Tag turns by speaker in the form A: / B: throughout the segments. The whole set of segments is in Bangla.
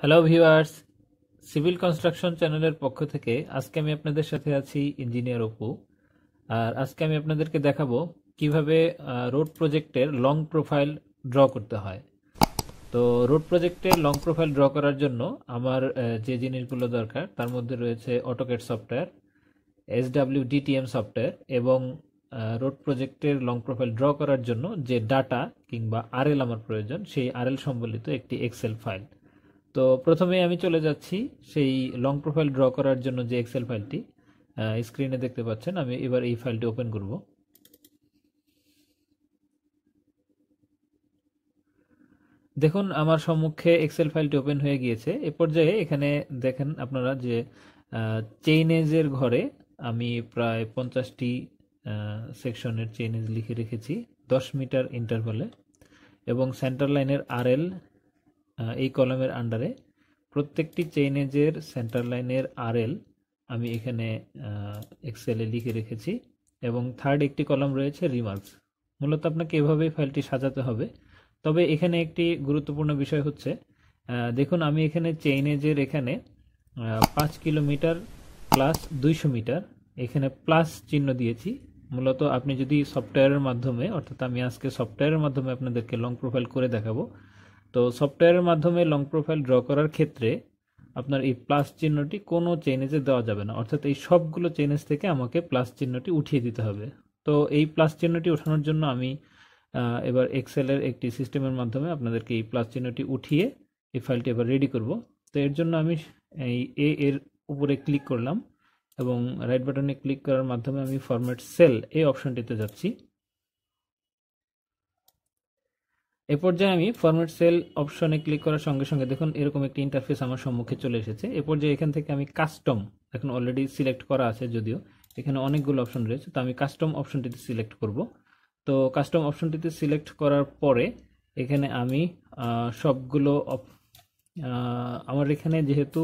A: হ্যালো ভিউয়ার্স, সিভিল কনস্ট্রাকশন চ্যানেলের পক্ষ থেকে আজকে আমি আপনাদের সাথে আছি ইঞ্জিনিয়ার অপু। আর আজকে আমি আপনাদেরকে দেখাবো কিভাবে রোড প্রজেক্টের লং প্রোফাইল ড্র করতে হয়। তো রোড প্রজেক্টের লং প্রোফাইল ড্র করার জন্য আমার যে জিনিসগুলো দরকার তার মধ্যে রয়েছে অটোক্যাড সফটওয়্যার, SWDTM সফটওয়্যার এবং রোড প্রজেক্টের লং প্রোফাইল ড্র করার জন্য যে ডাটা কিংবা আরএল আমার প্রয়োজন, সেই আরএল সম্বলিত একটি এক্সেল ফাইল। তো প্রথমে আমি চলে যাচ্ছি সেই লং প্রোফাইল ড্র করার জন্য যে এক্সেল ফাইলটি স্ক্রিনে দেখতে পাচ্ছেন। আমি এবার এই ফাইলটি ওপেন করব। দেখুন, আমার সম্মুখে এক্সেল ফাইলটি ওপেন হয়ে গিয়েছে। এ পর্যায়ে এখানে দেখেন আপনারা যে চেইনেজের ঘরে আমি প্রায় 50টি সেকশনের চেইনেজ লিখে রেখেছি 10 মিটার ইন্টারভালে, এবং সেন্টার লাইনের আরএল এই কলামের আন্ডারে প্রত্যেকটি চেইনেজের সেন্টার লাইনের আরএল আমি এখানে এক্সেলে লিখে রেখেছি, এবং থার্ড একটি কলাম রয়েছে রিমার্কস। মূলত আপনাকে এভাবেই ফাইলটি সাজাতে হবে। তবে এখানে একটি গুরুত্বপূর্ণ বিষয় হচ্ছে, দেখুন আমি এখানে চেইনেজের এখানে 5 কিলোমিটার প্লাস 200 মিটার এখানে প্লাস চিহ্ন দিয়েছি। মূলত আপনি যদি সফটওয়্যারের মাধ্যমে, অর্থাৎ আমি আজকে সফটওয়্যারের মাধ্যমে আপনাদেরকে লং প্রোফাইল করে দেখাবো। তো সফটওয়্যারের মাধ্যমে লং প্রোফাইল ড্র করার ক্ষেত্রে আপনার এই প্লাস চিহ্নটি কোনো চেইনেজে দেওয়া যাবে না, অর্থাৎ এই সবগুলো চেইনেজ থেকে আমাকে প্লাস চিহ্নটি উঠিয়ে দিতে হবে। তো এই প্লাস চিহ্নটি ওঠানোর জন্য আমি এবার এক্সেলের একটি সিস্টেমের মাধ্যমে আপনাদেরকে এই প্লাস চিহ্নটি উঠিয়ে এই ফাইলটি এবার রেডি করব। তো এর জন্য আমি এই এর উপরে ক্লিক করলাম এবং রাইট বাটনে ক্লিক করার মাধ্যমে আমি ফরম্যাট সেল এই অপশনটিতে যাচ্ছি। এ পর্যায়ে আমি ফরম্যাট সেল অপশনে ক্লিক করার সঙ্গে সঙ্গে দেখুন এরকম একটি ইন্টারফেস আমার সম্মুখে চলে এসেছে। এ পর্যায়ে এখান থেকে আমি কাস্টম, এখন অলরেডি সিলেক্ট করা আছে, যদিও এখানে অনেকগুলো অপশন রয়েছে, তো আমি কাস্টম অপশনটিতে সিলেক্ট করব। তো কাস্টম অপশনটিতে সিলেক্ট করার পরে এখানে আমি সবগুলো আমার এখানে যেহেতু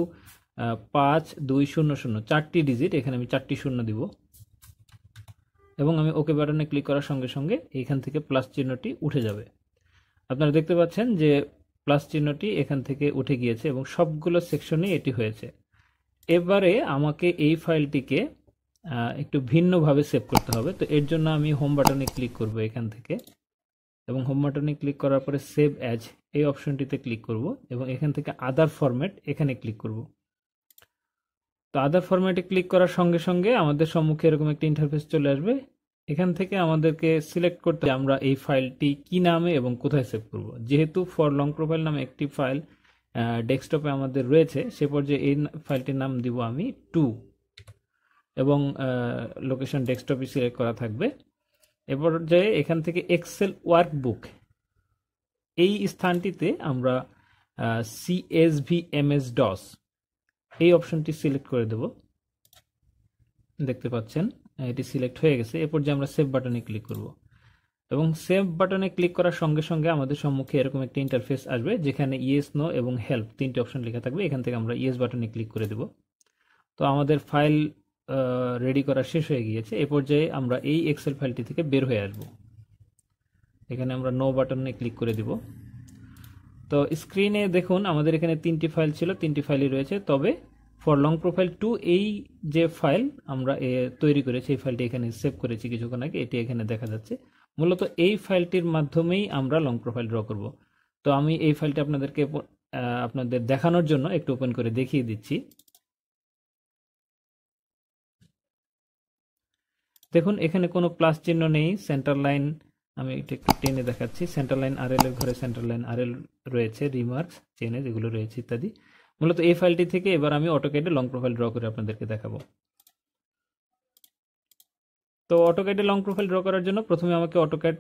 A: 5200 4টি ডিজিট, এখানে আমি 4টি শূন্য দিব, এবং আমি ওকে বাটনে ক্লিক করার সঙ্গে সঙ্গে এখান থেকে প্লাস চিহ্নটি উঠে যাবে। আপনারা দেখতে পাচ্ছেন যে প্লাস চিহ্নটি এখান থেকে উঠে গিয়েছে এবং সবগুলো সেকশনে এটি হয়েছে। এবারে আমাকে এই ফাইলটিকে একটু ভিন্নভাবে সেভ করতে হবে। তো এর জন্য আমি হোম বাটনে ক্লিক করব এখান থেকে, এবং হোম বাটনে ক্লিক করার পরে সেভ অ্যাজ এই অপশনটিতে ক্লিক করব, এবং এখান থেকে আদার ফরম্যাট এখানে ক্লিক করব। তো আদার ফরম্যাটে ক্লিক করার সঙ্গে সঙ্গে আমাদের সম্মুখে এরকম একটা ইন্টারফেস চলে আসবে। এখান থেকে আমাদেরকে সিলেক্ট করতে হবে আমরা এই ফাইলটি কি নামে এবং কোথায় সেভ করব। যেহেতু ফর লং প্রোফাইল নামে একটি ফাইল ডেস্কটপে আমাদের রয়েছে, সে পর্যায়ে এই ফাইলটির নাম দিব আমি 2, এবং লোকেশন ডেস্কটপে সিলেক্ট করা থাকবে। এ পর্যায়ে এখান থেকে এক্সেল ওয়ার্কবুক এই স্থানটিতে আমরা CSVMS DOS এই অপশনটি সিলেক্ট করে দেব। দেখতে পাচ্ছেন এটি সিলেক্ট হয়ে গেছে। এরপর যে আমরা সেভ বাটনে ক্লিক করব, এবং সেভ বাটনে ক্লিক করার সঙ্গে সঙ্গে আমাদের সম্মুখে এরকম একটা ইন্টারফেস আসবে যেখানে ইয়েস, নো এবং হেল্প 3টি অপশন লেখা থাকবে। এখান থেকে আমরা ইয়েস বাটনে ক্লিক করে দেব। তো আমাদের ফাইল রেডি করা শেষ হয়ে গিয়েছে। এ পর্যায়ে আমরা এই এক্সেল ফাইলটি থেকে বের হয়ে আসব। এখানে আমরা নো বাটনে ক্লিক করে দিব। তো স্ক্রিনে দেখুন আমাদের এখানে 3টি ফাইল ছিল, 3টি ফাইলই রয়েছে। তবে ফর লং প্রোফাইল 2 এই যে ফাইল আমরা তৈরি করেছি, এই ফাইলটি এখানে সেভ করেছি কিছুক্ষণ আগে, এটি এখানে দেখা যাচ্ছে। মূলত এই ফাইলটির মাধ্যমেই আমরা লং প্রোফাইল ড্র করব। তো আমি এই ফাইলটি আপনাদের দেখানোর জন্য একটু ওপেন করে দেখিয়ে দিচ্ছি। দেখুন এখানে কোনো প্লাস চিহ্ন নেই। সেন্টার লাইন আমি এটা একটু টেনে দেখাচ্ছি। সেন্টার লাইন আরএল এর ঘরে সেন্টার লাইন আরএল রয়েছে, রিমার্কস, চেইনেজ এগুলো রয়েছে ইত্যাদি। মূলত এই ফাইলটি থেকে এবার আমি অটোক্যাডে লং প্রোফাইল ড্র করে আপনাদেরকে দেখাবো। তো অটোক্যাডে লং প্রোফাইল ড্র করার জন্য প্রথমে আমাকে অটোক্যাড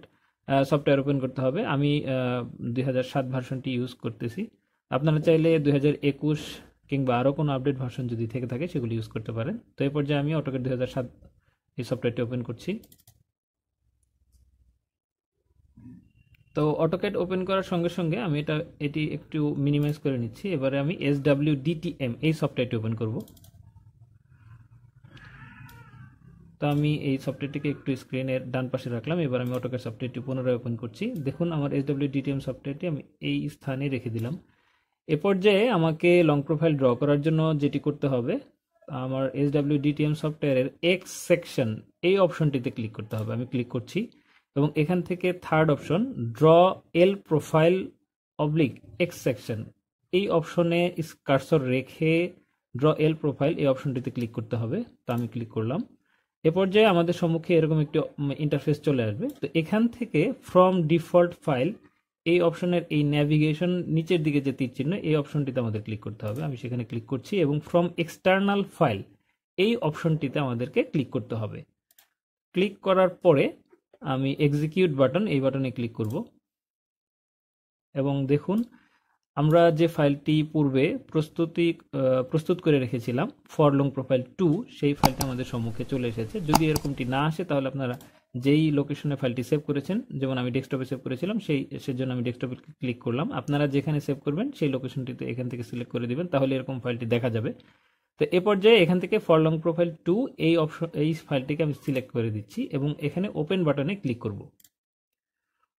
A: সফটওয়্যার ওপেন করতে হবে। আমি 2007 ভার্সনটি ইউজ করতেছি। আপনারা চাইলে 2021 কিংবা আরও কোনো আপডেট ভার্সন যদি থেকে থাকে সেগুলি ইউজ করতে পারেন। তো এই পর্যায়ে আমি অটোক্যাড 2007 এই সফটওয়্যারটি ওপেন করছি। তো অটোক্যাড ওপেন করার সঙ্গে সঙ্গে আমি এটি একটু মিনিমাইজ করে নিচ্ছি। এবারে আমি SWDTM এই সফটওয়্যারটি ওপেন করব। তো আমি এই সফটওয়্যারটিকে একটু স্ক্রিনের ডান পাশে রাখলাম। এবার আমি অটোক্যাড সফটওয়্যারটি পুনরায় ওপেন করছি। দেখুন আমার SWDTM সফটওয়্যারটি আমি এই স্থানে রেখে দিলাম। এ পর্যায়ে আমাকে লং প্রোফাইল ড্র করার জন্য যেটি করতে হবে, আমার SWDTM সফটওয়্যারের এক্স সেকশন এই অপশনটিতে ক্লিক করতে হবে। আমি ক্লিক করছি এবং এখান থেকে থার্ড অপশন ড্র এল প্রোফাইল অবলিক এক্স সেকশন এই অপশনে কার্সর রেখে ড্র এল প্রোফাইল এই অপশনটিতে ক্লিক করতে হবে। তো আমি ক্লিক করলাম। এ পর্যায়ে আমাদের সম্মুখে এরকম একটি ইন্টারফেস চলে আসবে। তো এখান থেকে ফ্রম ডিফল্ট ফাইল এই অপশনের এই ন্যাভিগেশন নিচের দিকে যে তীর চিহ্ন এই অপশনটিতে আমাদের ক্লিক করতে হবে। আমি সেখানে ক্লিক করছি এবং ফ্রম এক্সটার্নাল ফাইল এই অপশনটিতে আমাদেরকে ক্লিক করতে হবে। ক্লিক করার পরে আমি এক্সিকিউট বাটন এই বাটনে ক্লিক করব এবং দেখুন আমরা যে ফাইলটি পূর্বে প্রস্তুত করে রেখেছিলাম ফর লং প্রোফাইল 2 সেই ফাইলটা আমাদের সম্মুখে চলে এসেছে। যদি এরকমটি না আসে তাহলে আপনারা যেই লোকেশনে ফাইলটি সেভ করেছেন, যেমন আমি ডেস্কটপে সেভ করেছিলাম সেজন্য আমি ডেস্কটপে ক্লিক করলাম। আপনারা যেখানে সেভ করবেন সেই লোকেশনটিতে এখান থেকে সিলেক্ট করে দিবেন, তাহলে এরকম ফাইলটি দেখা যাবে। তো এ পর্যায়ে এখান থেকে ফর লং প্রোফাইল 2 এই ফাইলটিকে আমি সিলেক্ট করে দিচ্ছি এবং এখানে ওপেন বাটনে ক্লিক করব।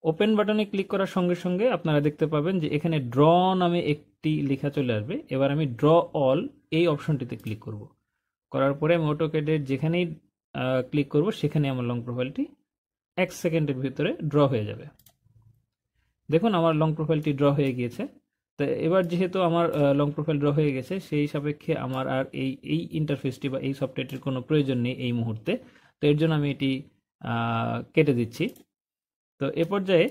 A: ওপেন বাটনে ক্লিক করার সঙ্গে সঙ্গে আপনারা দেখতে পাবেন যে এখানে ড্র নামে একটি লেখা চলে আসবে। এবার আমি ড্র অল এই অপশনটিতে ক্লিক করব। করার পরে আমি অটোক্যাডের যেখানেই ক্লিক করব সেখানে আমার লং প্রোফাইলটি 1 সেকেন্ডের ভিতরে ড্র হয়ে যাবে। দেখুন আমার লং প্রোফাইলটি ড্র হয়ে গিয়েছে। তো এবার যেহেতু আমার লং প্রোফাইল ড্র হয়ে গেছে, সেই সাপেক্ষে আমার আর এই ইন্টারফেসটি বা এই সফটওয়্যারটির কোনো প্রয়োজন নেই এই মুহূর্তে। তো এর জন্য আমি এটি কেটে দিচ্ছি। তো এ পর্যায়ে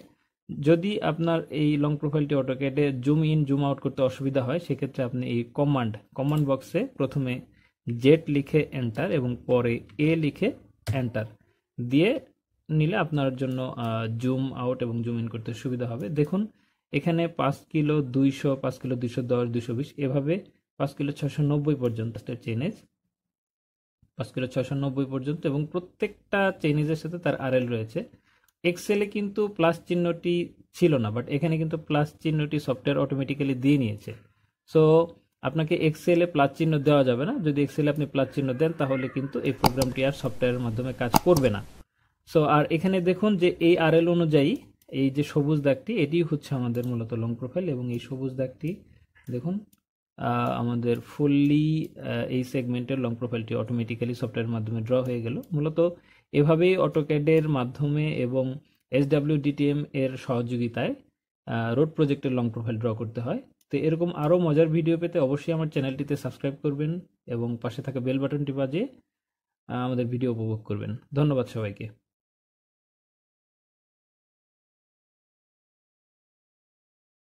A: যদি আপনার এই লং প্রোফাইলটি অটোক্যাডে জুম ইন জুম আউট করতে অসুবিধা হয়, সেক্ষেত্রে আপনি এই কমান্ড বক্সে প্রথমে জেড লিখে এন্টার এবং পরে এ লিখে এন্টার দিয়ে নিলে আপনার জন্য জুম আউট এবং জুম ইন করতে সুবিধা হবে। দেখুন এখানে 5 কিলো 200, 5 কিলো 210, 220 এভাবে 5 কিলো 690 পর্যন্ত চেনেজ, 5 কিলো 690 পর্যন্ত, এবং প্রত্যেকটা চেনেজের সাথে তার আরএল রয়েছে। এক্সেলে কিন্তু প্লাস চিহ্নটি ছিল না, বাট এখানে কিন্তু প্লাস চিহ্নটি সফটওয়্যার অটোমেটিক্যালি দিয়ে নিয়েছে। সো আপনাকে এক্সেলে প্লাস চিহ্ন দেওয়া যাবে না। যদি এক্সেলে আপনি প্লাস চিহ্ন দেন তাহলে কিন্তু এই প্রোগ্রামটি আর সফটওয়্যারের মাধ্যমে কাজ করবে না। সো আর এখানে দেখুন যে এই আরএল অনুযায়ী এই যে সবুজ দাগটি এটি হচ্ছে আমাদের মূলত লং প্রোফাইল, এবং এই সবুজ দাগটি দেখুন আমাদের ফুললি এই সেগমেন্টের লং প্রোফাইলটি অটোমেটিক্যালি সফটওয়্যারের মাধ্যমে ড্র হয়ে গেল। মূলত এভাবেই অটোক্যাডের মাধ্যমে এবং SWDTM এর সহযোগিতায় রোড প্রজেক্টের লং প্রোফাইল ড্র করতে হয়। তো এরকম আরও মজার ভিডিও পেতে অবশ্যই আমার চ্যানেলটিতে সাবস্ক্রাইব করবেন এবং পাশে থাকা বেল বাটনটি বাজিয়ে আমাদের ভিডিও উপভোগ করবেন। ধন্যবাদ সবাইকে।